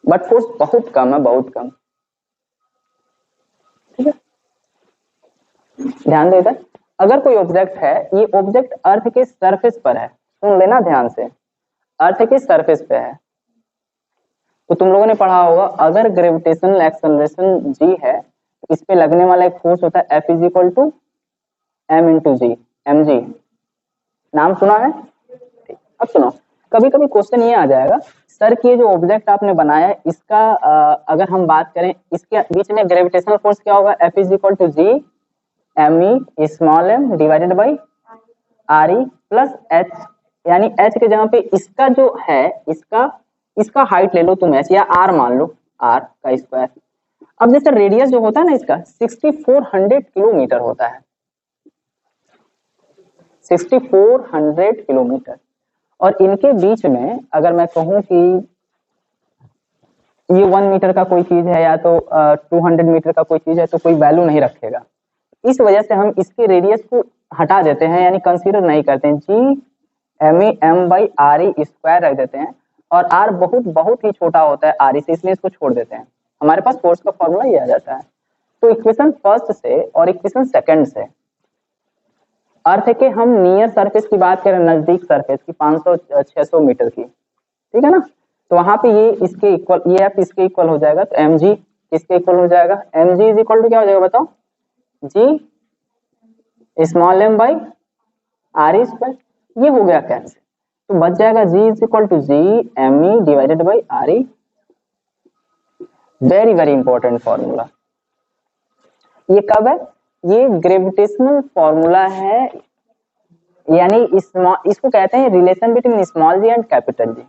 Speaker 1: बट फोर्स बहुत कम है, बहुत कम। ठीक है, ध्यान दो इधर, अगर कोई ऑब्जेक्ट है, ये ऑब्जेक्ट अर्थ के सरफेस पर है, सुन लेना ध्यान से, अर्थ के सरफेस पे है, तो तुम लोगों ने पढ़ा होगा अगर ग्रेविटेशनल एक्सेलरेशन g है, इस पे लगने वाला एक फोर्स होता है F is equal to m into G, M G, नाम सुना है? अब सुनो, कभी कभी क्वेश्चन ये आ जाएगा, सर कि ये जो ऑब्जेक्ट आपने बनाया है इसका अगर हम बात करें इसके बीच में ग्रेविटेशनल फोर्स क्या होगा? F is equal to G M E small M divided by R E plus H, यानी एच के जगह पे इसका जो है, इसका हाइट ले लो तुम एच, या आर मान लो, आर का स्क्वायर। अब जैसे रेडियस जो होता है ना इसका 6400 किलोमीटर होता है, 6400 किलोमीटर, और इनके बीच में अगर मैं कहूं कि ये 1 मीटर का कोई चीज है या तो 200 मीटर का कोई चीज है, तो कोई वैल्यू नहीं रखेगा। इस वजह से हम इसके रेडियस को हटा देते हैं, यानी कंसीडर नहीं करते हैं, G M E M by R E square रख देते हैं, और आर बहुत बहुत ही छोटा होता है आर ई से, इसलिए इसको छोड़ देते हैं। हमारे पास फोर्स का फॉर्मूला ये आ जाता है। तो इक्वेशन फर्स्ट से और इक्वेशन सेकंड से अर्थ के हम नियर सरफेस की बात करें, नजदीक सरफेस की 500-600 मीटर की, ठीक है ना, तो वहां पे ये इसके इक्वल, ये एफ इसके इक्वल हो जाएगा, तो एम जी इसके इक्वल हो जाएगा, M G is equal to क्या हो जाएगा बताओ? G small M by R E square, ये हो गया कैंसिल, तो बच जाएगा G is equal to G M E divided by R E. Very very important formula, ये कब है? ये ग्रेविटेशनल फॉर्मूला है, यानी इसको कहते हैं relation between small G and capital G.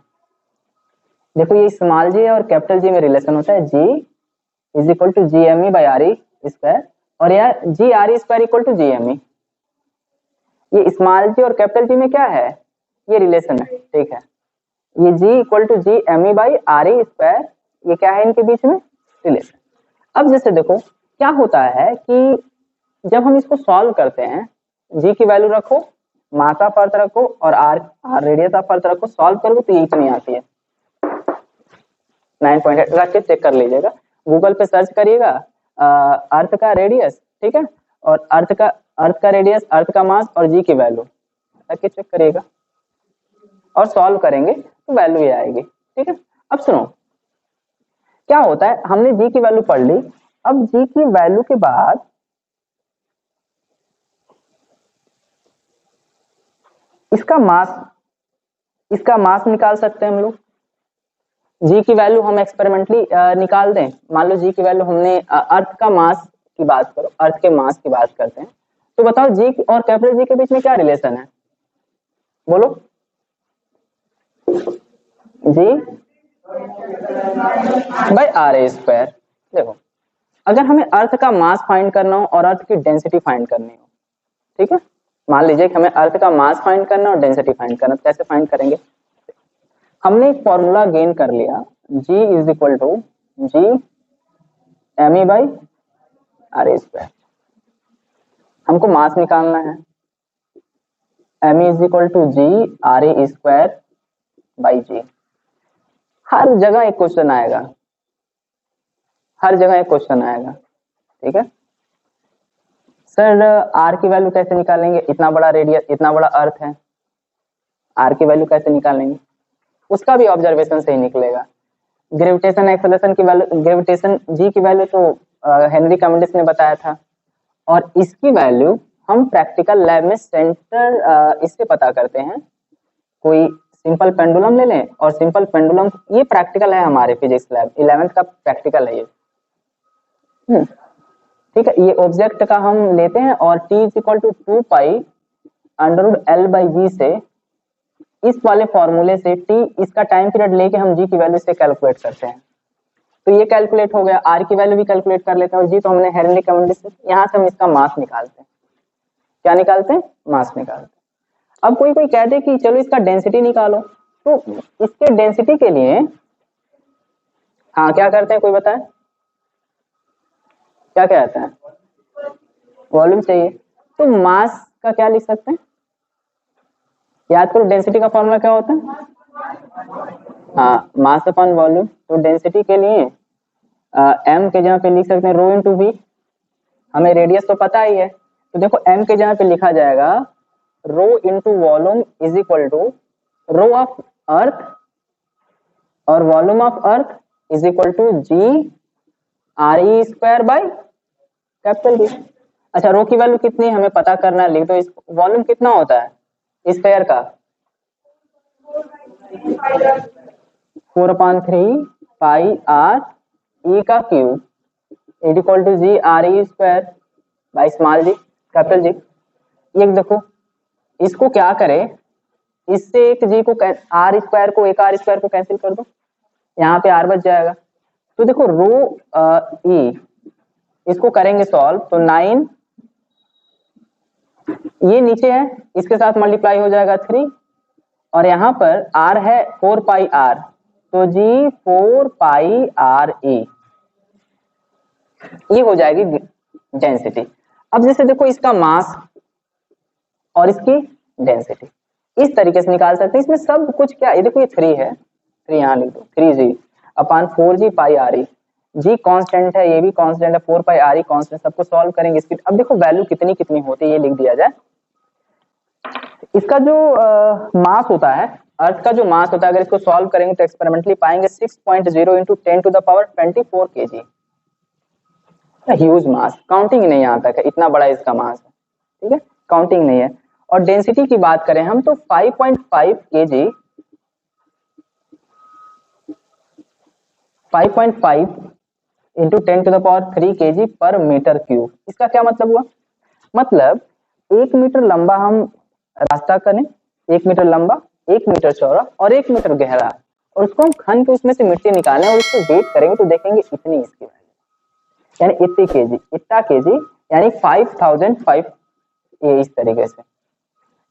Speaker 1: देखो ये स्मॉल जी और कैपिटल जी में रिलेशन होता है, G is equal to G M E by R E square, और यार G R E square equal to G M E. ये small जी और कैपिटल जी में क्या है? ये रिलेशन है, ठीक है, ये g equal to G M E by R E square, ये क्या है इनके बीच में? रिलेशन। अब जैसे देखो क्या होता है कि जब हम इसको सॉल्व करते हैं, जी की वैल्यू रखो, मास ऑफ अर्थ रखो, और आर रेडियस ऑफ अर्थ रखो, सॉल्व करो तो ये इतनी आती है 9.8, रख के चेक कर लीजिएगा, गूगल पे सर्च करिएगा अर्थ का रेडियस, ठीक है, और अर्थ का रेडियस, अर्थ का मास और जी की वैल्यू रख के चेक करिएगा, और सॉल्व करेंगे तो वैल्यू ये आएगी, ठीक है। अब सुनो क्या होता है, हमने जी की वैल्यू पढ़ ली, अब जी की वैल्यू के बाद इसका मास निकाल सकते हैं हम लोग। जी की वैल्यू हम एक्सपेरिमेंटली निकाल दें, मान लो जी की वैल्यू हमने अर्थ का मास की बात करो, अर्थ के मास की बात करते हैं, तो बताओ जी और कैपिटल जी के बीच में क्या रिलेशन है? बोलो, जी बाई आर ए स्क्वायर। देखो अगर हमें अर्थ का मास फाइंड करना हो और अर्थ की डेंसिटी फाइंड करनी हो, ठीक है, मान लीजिए कि हमें अर्थ का मास फाइंड करना और डेंसिटी फाइंड करना, तो कैसे फाइंड करेंगे? हमने एक फॉर्मूला गेन कर लिया, G is equal to G M E by R A square. हमको मास निकालना है, M is equal to G R A square by G. हर जगह एक क्वेश्चन आएगा, हर जगह एक क्वेश्चन आएगा, ठीक है सर, आर की वैल्यू कैसे निकालेंगे? इतना बड़ा रेडियस, इतना बड़ा अर्थ है, आर की वैल्यू कैसे निकालेंगे? उसका भी ऑब्जर्वेशन से ही निकलेगा। ग्रेविटेशन एक्सेलरेशन की वैल्यू, ग्रेविटेशन जी की वैल्यू तो हेनरी कैवेंडिश ने बताया था, और इसकी वैल्यू हम प्रैक्टिकल लैब में सेंटर इससे पता करते हैं। कोई सिंपल पेंडुलम ले लें, और सिंपल पेंडुलम, ये प्रैक्टिकल है हमारे फिजिक्स लैब 11th का प्रैक्टिकल है ये, ठीक है। ये ऑब्जेक्ट का हम लेते हैं और t is equal to 2 pi under root L by G से, इस वाले फॉर्मूले से t इसका टाइम पीरियड लेके हम g की वैल्यू से कैलकुलेट करते हैं, तो ये कैलकुलेट हो गया। r की वैल्यू भी कैलकुलेट कर लेते हैं, और g तो हमने हेनरी कैवेंडिश से, यहाँ से हम इसका मास निकालते हैं। क्या निकालते हैं? मास निकालते हैं। अब कोई कोई कहते कि चलो इसका डेंसिटी निकालो, तो इसके डेंसिटी के लिए हाँ क्या करते हैं, कोई बताए क्या कहते हैं? वॉल्यूम चाहिए, तो मास का क्या लिख सकते हैं? याद करो डेंसिटी का फॉर्मूला क्या होता है? हाँ, मास अपॉन वॉल्यूम। तो डेंसिटी के लिए m के जगह पे लिख सकते हैं रो इंटू वी। हमें रेडियस तो पता ही है, तो देखो m के जगह पे लिखा जाएगा rho into volume is equal to rho of earth और volume of earth is equal to G R E square by capital B. अच्छा, रो की वैल्यू कितनी हमें पता करना है, लिख दो। इस वॉल्यूम कितना होता है स्क्वायर का? 4/3 पाई आर ई का cube is equal to G R E square by small G capital G. ये देखो, इसको क्या करे, इससे एक जी को आर स्क्वायर को एक आर स्क्वायर को कैंसिल कर दो, यहाँ पे आर बच जाएगा। तो देखो रो ई इसको करेंगे सॉल्व, तो 9 ये नीचे है, इसके साथ मल्टीप्लाई हो जाएगा 3 और यहाँ पर आर है 4 पाई आर, तो जी 4 पाई आर ई, ये हो जाएगी डेंसिटी। अब जैसे देखो इसका मास और इसकी डेंसिटी इस तरीके से निकाल सकते हैं। इसमें सब कुछ क्या, ये देखो ये 3 है, 3 यहाँ लिख दो, 3g अपॉन 4g पाई आर ई। जी कांस्टेंट है, ये भी कांस्टेंट है, 4 पाई आर ई कांस्टेंट, सबको सॉल्व करेंगे इसकी। अब देखो वैल्यू कितनी कितनी होती है ये लिख दिया जाए। इसका जो मास होता है, अर्थ का जो मास होता है, अगर इसको सॉल्व करेंगे तो एक्सपेरिमेंटली पाएंगे 6.0 into 10 to the power 24 kg। Huge mass, counting नहीं यहाँ तक है, इतना बड़ा इसका मास है, ठीक है, काउंटिंग नहीं है। और डेंसिटी की बात करें हम तो 5.5 kg 5.5 into 10 to the power 3 kg per metre cube. इसका क्या मतलब हुआ? मतलब 1 मीटर लंबा हम रास्ता करें, 1 मीटर लंबा, 1 मीटर चौड़ा और 1 मीटर गहरा, और उसको हम खन के उसमें से मिट्टी निकालें और उसको वेट करेंगे तो देखेंगे इतनी इसकी वैल्यू, यानी इतनी केजी, इतना केजी यानी 5005, ये इस तरीके से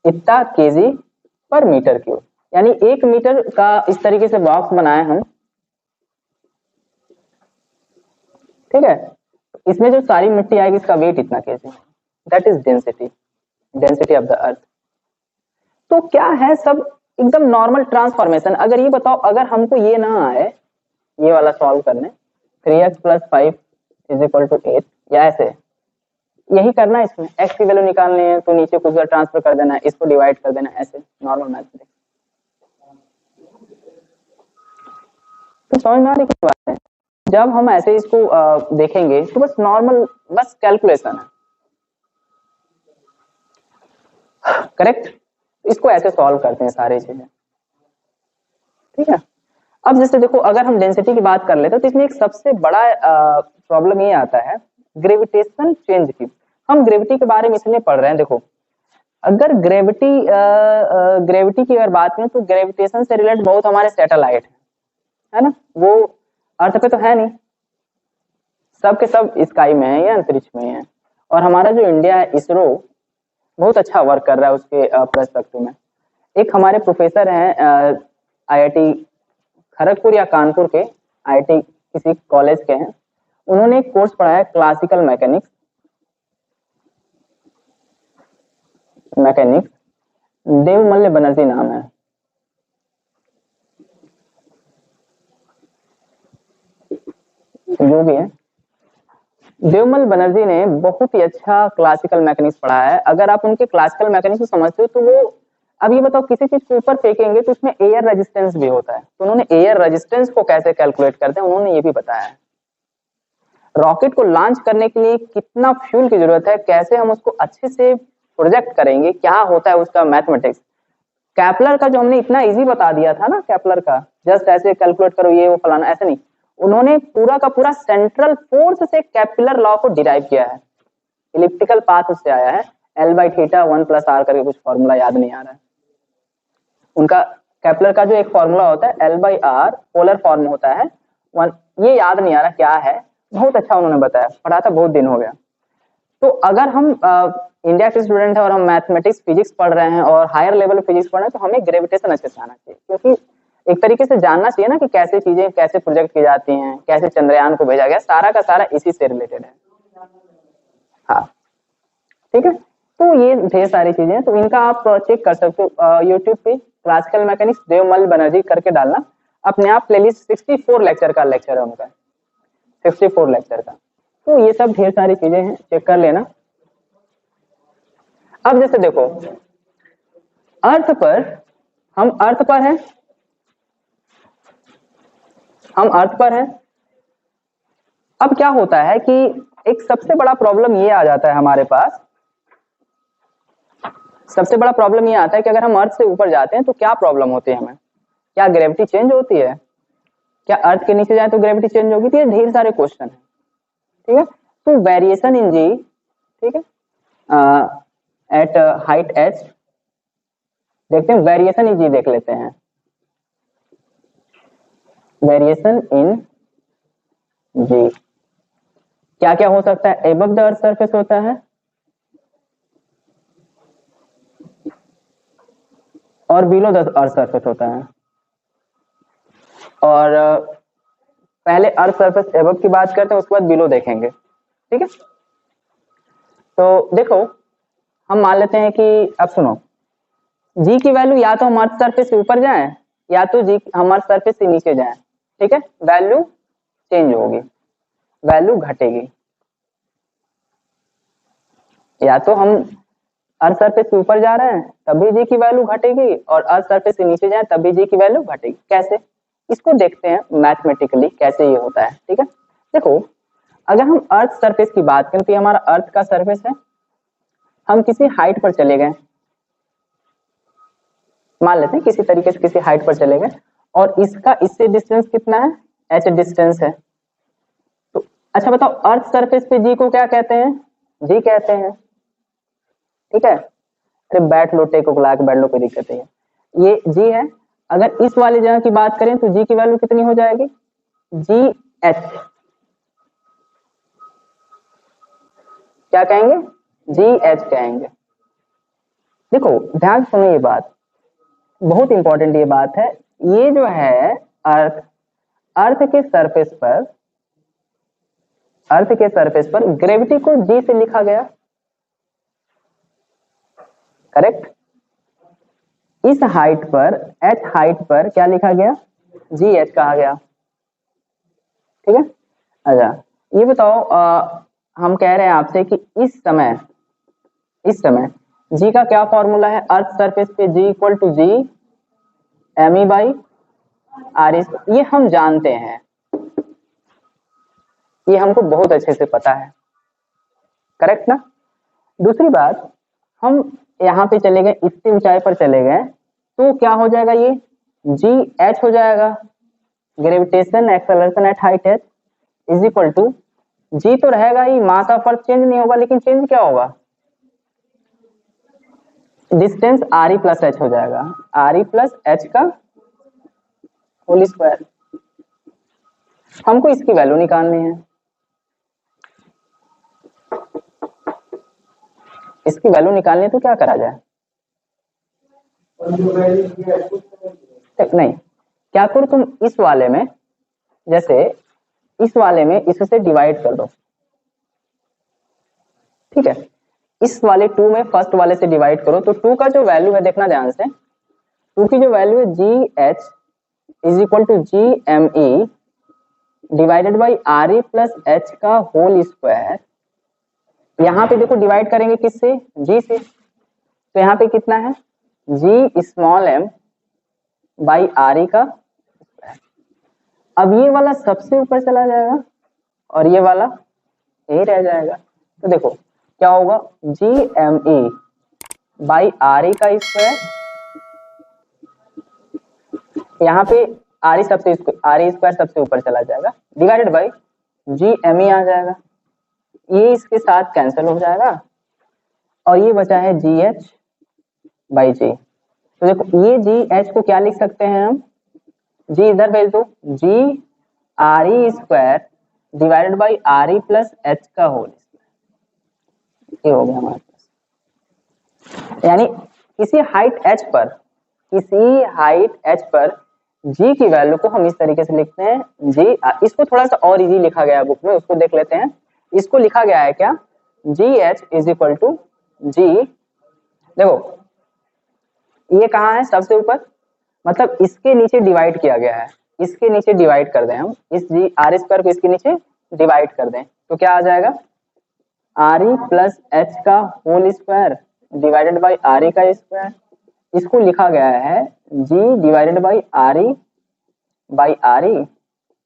Speaker 1: इतना केजी पर मीटर क्यूब, यानी 1 मीटर का इस तरीके से बॉक्स बनाए हम, ठीक है। इसमें जो सारी मिट्टी आएगी इसका वेट इतना KG, that is density, density of the earth. तो क्या है, सब एकदम नॉर्मल ट्रांसफॉर्मेशन। अगर ये बताओ, अगर हमको ये ना आए ये वाला सॉल्व करने, 3x + 5 = 8 या ऐसे, यही करना है इसमें, x की वैल्यू निकालनी है तो नीचे कुछ ट्रांसफर कर देना है, इसको डिवाइड कर देना, ऐसे नॉर्मल मैथमेटिक्स। तो समझ में आ रही क्या बात है? जब हम ऐसे इसको देखेंगे तो बस नॉर्मल, बस कैलकुलेशन है, करेक्ट। इसको ऐसे सॉल्व करते हैं सारी चीजें, ठीक है। अब जैसे देखो, अगर हम डेंसिटी की बात कर लेते हैं तो इसमें एक सबसे बड़ा प्रॉब्लम ये आता है ग्रेविटेशन चेंज की। हम ग्रेविटी के बारे में इसलिए पढ़ रहे हैं, देखो अगर ग्रेविटी की अगर बात करें तो ग्रेविटेशन से रिलेटेड बहुत हमारे सैटेलाइट है ना, वो अर्थ पे तो है नहीं, सब के सब स्काई में है या अंतरिक्ष में है। और हमारा जो इंडिया है, इसरो, बहुत अच्छा वर्क कर रहा है उसके पर्सपेक्टिव में। एक हमारे प्रोफेसर हैं आईआईटी खड़गपुर या कानपुर के, आईआईटी किसी कॉलेज के हैं, उन्होंने एक कोर्स पढ़ाया क्लासिकल मैकेनिक्स, देवमल्ल बनर्जी नाम है। जो भी है, देवमल बनर्जी ने बहुत ही अच्छा क्लासिकल मैकेनिक्स पढ़ाया है। अगर आप उनके क्लासिकल मैकेनिक्स को समझते हो तो वो, अब ये बताओ किसी चीज को ऊपर फेंकेंगे तो उसमें एयर रेजिस्टेंस भी होता है, तो उन्होंने एयर रेजिस्टेंस को कैसे कैलकुलेट करते हैं उन्होंने ये भी बताया है। रॉकेट को लॉन्च करने के लिए कितना फ्यूल की जरूरत है, कैसे हम उसको अच्छे से प्रोजेक्ट करेंगे, क्या होता है उसका मैथमेटिक्स। कैपलर का जो हमने इतना इजी बता दिया था ना, कैपलर का जस्ट ऐसे कैलकुलेट करो ये वो फलाना, ऐसे नहीं, उन्होंने पूरा का पूरा सेंट्रल फोर्स से कैपिलर लॉ को डिराइव किया है, इलिप्टिकल पाथ उससे आया है, L/θ 1 + r करके कुछ फॉर्मूला याद नहीं आ रहा है उनका। कैपलर का जो एक फॉर्मूला होता है L/r, पोलर फॉर्म होता है 1, ये याद नहीं आ रहा क्या है, बहुत अच्छा उन्होंने बताया, पढ़ा था बहुत दिन हो गया। तो अगर हम इंडिया के स्टूडेंट हैं और हम मैथमेटिक्स फिजिक्स पढ़ रहे हैं और हायर लेवल फिजिक्स पढ़ रहे हैं, तो हमें ग्रेविटेशन अच्छे से आना चाहिए, क्योंकि एक तरीके से जानना चाहिए ना कि कैसे चीजें कैसे प्रोजेक्ट की जाती हैं, कैसे चंद्रयान को भेजा गया, सारा का सारा इसी से रिलेटेड है। हाँ ठीक है, तो ये ढेर सारी चीजें हैं, तो इनका आप चेक कर सकते हो यूट्यूब पे, क्लासिकल मैकेनिक्स देवमल बनर्जी करके डालना, अपने आप प्लेलिस्ट 64 लेक्चर का लेक्चर है उनका, 64 लेक्चर का। तो ये सब ढेर सारी चीजें हैं, चेक कर लेना। अब जैसे देखो, अर्थ पर, हम अर्थ पर हैं, हम अर्थ पर हैं। अब क्या होता है कि एक सबसे बड़ा प्रॉब्लम ये आ जाता है हमारे पास, सबसे बड़ा प्रॉब्लम ये आता है कि अगर हम अर्थ से ऊपर जाते हैं तो क्या प्रॉब्लम होती है हमें, क्या ग्रेविटी चेंज होती है, क्या अर्थ के नीचे जाए तो ग्रेविटी चेंज होगी, तो ये ढेर सारे क्वेश्चन है। ठीक है, तो वेरिएशन इन जी, ठीक है, एट हाइट एच, देखते हैं वेरिएशन इन जी, देख लेते हैं वेरिएशन इन जी क्या क्या हो सकता है। एबव द अर्थ सरफेस होता है और बिलो द अर्थ सरफेस होता है, और पहले अर्थ सरफेस एबव की बात करते हैं, उसके बाद बिलो देखेंगे। ठीक है, तो देखो हम मान लेते हैं कि, अब सुनो, जी की वैल्यू या तो हम अर्थ सरफेस से ऊपर जाएं या तो जी हम अर्थ सरफेस से नीचे जाएं, ठीक है, वैल्यू चेंज होगी, वैल्यू घटेगी। या तो हम अर्थ सरफेस से ऊपर जा रहे हैं तब भी जी की वैल्यू घटेगी, और अर्थ सरफेस से नीचे जाए तब भी जी की वैल्यू घटेगी। कैसे, इसको देखते हैं मैथमेटिकली कैसे ये होता है। ठीक है, देखो अगर हम अर्थ सरफेस की बात करें तो ये हमारा अर्थ का सरफेस है, हम किसी हाइट पर चले गए, मान लेते हैं किसी तरीके से किसी हाइट पर चले गए, और इसका इससे डिस्टेंस कितना है, एच डिस्टेंस है। तो अच्छा बताओ, अर्थ सरफेस पे जी को क्या कहते हैं, जी कहते हैं। ठीक है, अरे बैठ लो, टेक को बुला के बैठ लो, कोई दिक्कत नहीं है, ये जी है। अगर इस वाली जगह की बात करें तो जी की वैल्यू कितनी हो जाएगी, जी एच, क्या कहेंगे, जी एच कहेंगे। देखो ध्यान सुनो, ये बात बहुत इंपॉर्टेंट ये बात है, ये जो है अर्थ, अर्थ के सरफेस पर, अर्थ के सरफेस पर ग्रेविटी को जी से लिखा गया, करेक्ट। इस हाइट पर, एच हाइट पर क्या लिखा गया, जी एच कहा गया। ठीक है, अच्छा ये बताओ, हम कह रहे हैं आपसे कि इस समय, इस समय जी का क्या फॉर्मूला है, अर्थ सरफेस पे G equal to G M E by R, ये हम जानते हैं, ये हमको बहुत अच्छे से पता है, करेक्ट ना। दूसरी बात, हम यहाँ पे चले गए, इससे ऊंचाई पर चले गए, तो क्या हो जाएगा, ये जी एच हो जाएगा, gravitation acceleration at height H is equal to, G तो रहेगा ही, मास ऑफ अर्थ चेंज नहीं होगा, लेकिन चेंज क्या होगा, distance are E plus H हो जाएगा, आर ई प्लस एच का होल स्क्वायर। हमको इसकी वैल्यू निकालनी है, इसकी वैल्यू निकालनी है, तो क्या करा जाए, नहीं क्या करो तुम, इस वाले में, जैसे इस वाले में इससे डिवाइड कर दो, ठीक है, इस वाले 2 में फर्स्ट वाले से डिवाइड करो, तो 2 का जो वैल्यू है, देखना ध्यान से, 2 की जो वैल्यू है G H is equal to G M E divided by R E plus H का होल स्क्वायर। यहाँ पे देखो डिवाइड करेंगे किससे, जी से, तो यहाँ पे कितना है, G small M by R E का। अब ये वाला सबसे ऊपर चला जाएगा और ये वाला यही रह जाएगा, तो देखो क्या होगा, G M E by R E का स्क्वायर, यहाँ पे आर ई सबसे, आर ई स्क्वायर सबसे ऊपर चला जाएगा, divided by G M E आ जाएगा, ये इसके साथ कैंसिल हो जाएगा, और ये बचा है जी एच बाई जी। तो देखो ये जी एच को क्या लिख सकते हैं हम, जी इधर भेज दो, G R E square divided by R E plus H का होल स्क्वायर। ये हो गया हमारे पास। यानी किसी हाइट h पर g की वैल्यू को हम इस तरीके से लिखते हैं g। इसको थोड़ा सा और इजी लिखा गया है बुक में, उसको देख लेते हैं। इसको लिखा गया है क्या, GH is equal to g। देखो ये कहाँ है, सबसे ऊपर, मतलब इसके नीचे डिवाइड किया गया है, इसके नीचे डिवाइड कर दें हम, इस जी आर स्क्वायर को इसके नीचे डिवाइड कर दें तो क्या आ जाएगा, आर ई प्लस एच का whole square divided by R E का स्क्वायर। इसको लिखा गया है G divided by R E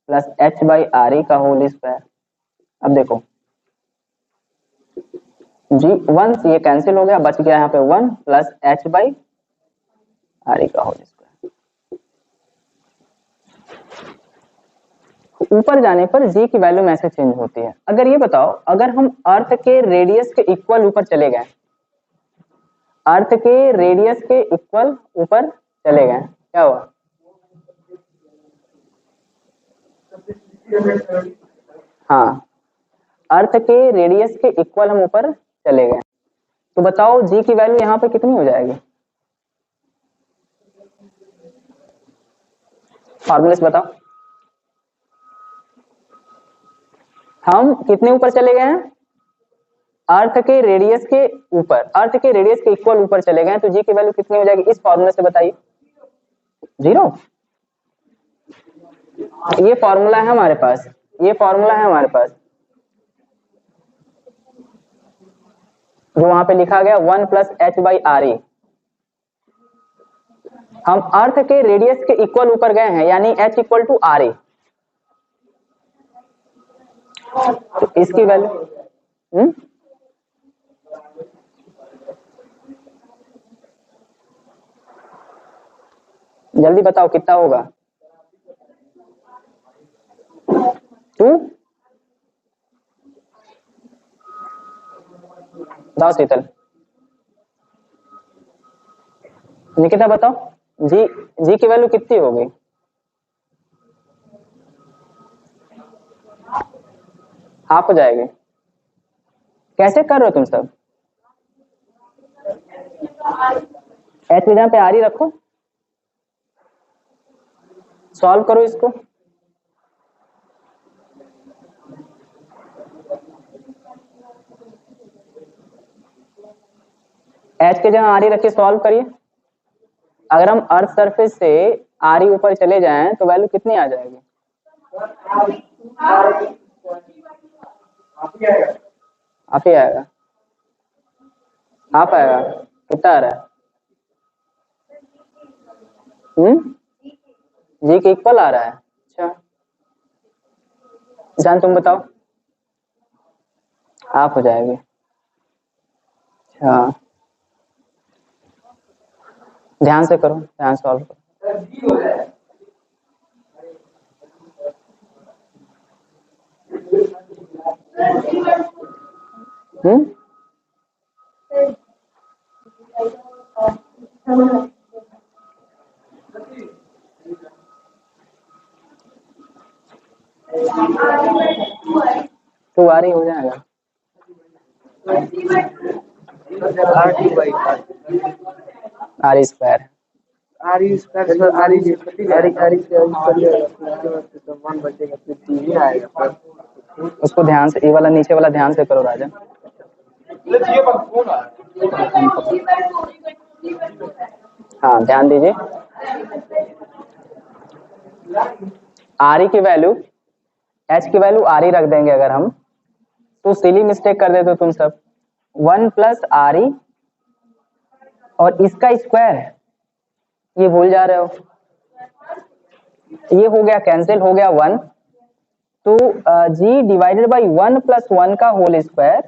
Speaker 1: plus H by R E का होल स्क्वायर। अब देखो जी वन ये कैंसिल हो गया, बच गया यहाँ पे one plus H by R E का होल स्क्वायर। ऊपर जाने पर जी की वैल्यू ऐसे चेंज होती है। अगर ये बताओ, अगर हम अर्थ के रेडियस के इक्वल ऊपर चले गए, अर्थ के रेडियस के इक्वल ऊपर चले गए, क्या हुआ, हाँ अर्थ के रेडियस के इक्वल हम ऊपर चले गए, तो बताओ जी की वैल्यू यहाँ पे कितनी हो जाएगी, फॉर्मूले से बताओ। हम कितने ऊपर चले गए हैं, अर्थ के रेडियस के ऊपर, अर्थ के रेडियस के इक्वल ऊपर चले गए, तो जी की वैल्यू कितनी हो जाएगी इस फॉर्मूले से बताइए, 0। ये फॉर्मूला है हमारे पास, ये फॉर्मूला है हमारे पास जो वहां पे लिखा गया 1 प्लस एच बाई आर ई। हम अर्थ के रेडियस के इक्वल ऊपर गए हैं, यानी H equal to R E, तो इसकी वैल्यू जल्दी बताओ कितना होगा, 2। बताओ शीतल, निकिता बताओ, जी जी की वैल्यू कितनी होगी, हाफ हो जाएगी। कैसे कर रहे हो तुम सब, एच की जगह पे आर ही रखो, सॉल्व करो इसको। एच की जगह आर ही रखिए, सॉल्व करिए। अगर हम अर्थ सरफेस से आर ही ऊपर चले जाएं तो वैल्यू कितनी आ जाएगी, आप ही आएगा, आप आएगा, कितना आ रहा है, जी के इक्वल आ रहा है। अच्छा जान तुम बताओ, आप हो जाएगी। अच्छा ध्यान से करो, ध्यान सॉल्व करो। टू आर ही हो जाएगा, आर स्क्वायर, उसको ध्यान से, ये वाला नीचे वाला ध्यान से करो राजा। हाँ ध्यान दीजिए, आर की वैल्यू, एच की वैल्यू आर ही रख देंगे अगर हम, तो सिली मिस्टेक कर देते हो तुम सब, 1 प्लस आर ई और इसका स्क्वायर, ये भूल जा रहे हो, ये हो गया कैंसिल, हो गया 1, तो जी डिवाइडेड बाई 1 प्लस 1 का होल स्क्वायर,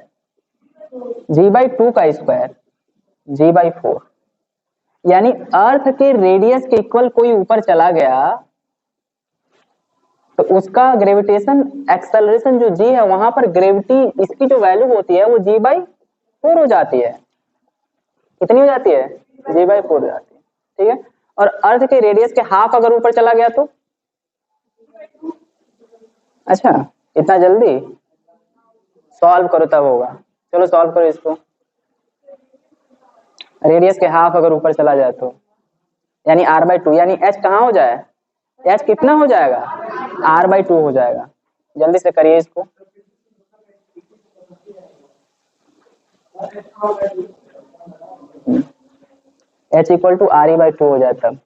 Speaker 1: जी बाई 2 का स्क्वायर, जी बाई 4। यानी अर्थ के रेडियस के इक्वल कोई ऊपर चला गया तो उसका ग्रेविटेशन एक्सेलरेशन जो जी है, वहां पर ग्रेविटी इसकी जो वैल्यू होती है वो जी बाई 4 हो जाती है। कितनी हो जाती है, जी बाई 4 हो जाती है, ठीक है। और अर्थ के रेडियस के हाफ अगर ऊपर चला गया तो, अच्छा इतना जल्दी सॉल्व करो तब होगा, चलो सॉल्व करो इसको। रेडियस के हाफ अगर ऊपर चला जाए तो यानी r/2, यानी h कहाँ हो जाए, h कितना हो जाएगा, r/2 हो जाएगा। जल्दी से करिए इसको। h इक्वल टू re/2 हो जाए तब।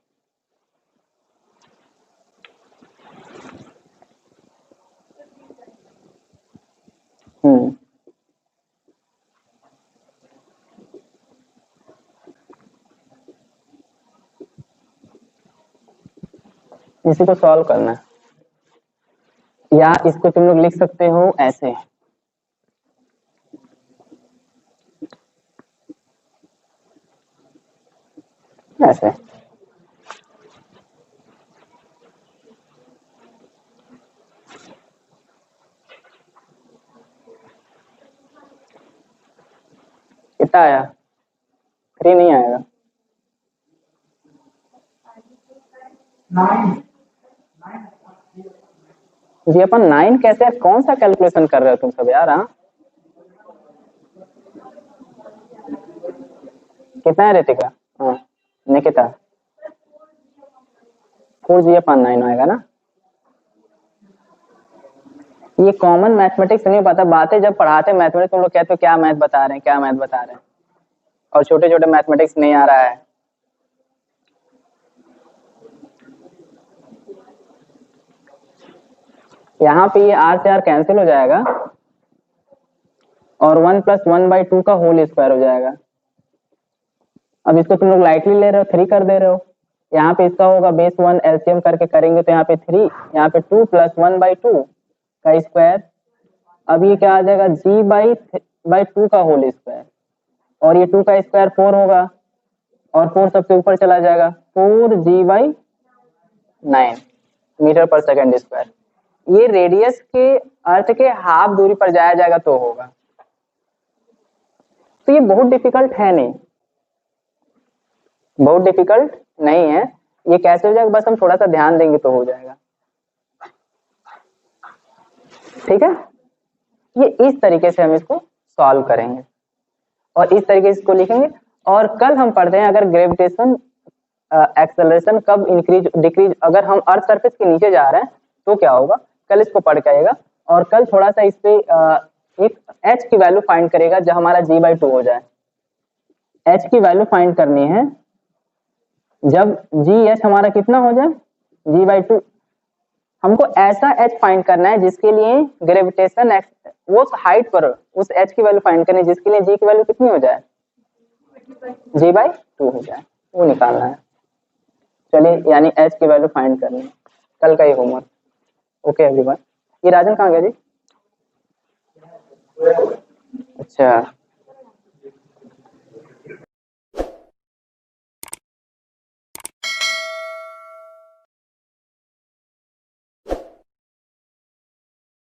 Speaker 1: इसी को सॉल्व करना है, या इसको तुम लोग लिख सकते हो ऐसे, ऐसे। कितना आया, 3 नहीं आएगा, 9 जी। अपन 9 कैसे, कौन सा कैलकुलेशन कर रहे हो तुम सब यार। हाँ कितना है रितिका, हाँ निकिता, 4g/9 आएगा ना। ये कॉमन मैथमेटिक्स नहीं पता, बातें जब पढ़ाते मैथमेटिक्स तुम लोग कहते हो क्या मैथ बता रहे हैं, क्या मैथ बता रहे हैं, और छोटे छोटे मैथमेटिक्स नहीं आ रहा है। यहाँ पे ये r से r कैंसिल हो जाएगा और 1 + 1/2 का होल स्क्वायर हो जाएगा। अब इसको तुम लोग लाइटली ले रहे हो, 3 कर दे रहे हो। यहाँ पे इसका होगा बेस 1 एलसीएम करके करेंगे तो यहाँ पे 3, यहाँ पे 2 + 1/2 का स्क्वायर। अब ये क्या आ जाएगा, g/2 का होल स्क्वायर, और ये 2 का स्क्वायर 4 होगा, और 4 सबसे ऊपर चला जाएगा, 4g/9 मीटर पर सेकंड स्क्वायर। ये रेडियस के अर्थ के हाफ दूरी पर जाया जाएगा तो होगा। तो ये बहुत डिफिकल्ट है नहीं, बहुत डिफिकल्ट नहीं है। ये कैसे हो जाएगा, बस हम थोड़ा सा ध्यान देंगे तो हो जाएगा, ठीक है। ये इस तरीके से हम इसको सॉल्व करेंगे और इस तरीके से इसको लिखेंगे। और कल हम पढ़ते हैं अगर ग्रेविटेशन एक्सेलरेशन कब इंक्रीज डिक्रीज, अगर हम अर्थ सरफेस के नीचे जा रहे हैं तो क्या होगा, कल इसको पढ़ के आएगा। और कल थोड़ा सा इस पे एक h की वैल्यू फाइंड करेगा जब हमारा g/2 हो जाए। h की वैल्यू फाइंड करनी है जब GH हमारा कितना हो जाए, g/2। हमको ऐसा h फाइंड करना है जिसके लिए ग्रेविटेशन उस हाइट पर उस h की वैल्यू फाइंड करनी है जिसके लिए g की वैल्यू कितनी हो जाए, g/2 हो जाए, वो निकालना है। चलिए यानी h की वैल्यू फाइंड करनी है, कल का ही होमवर्क। Okay everyone. ये राजन कहाँ गया जी, अच्छा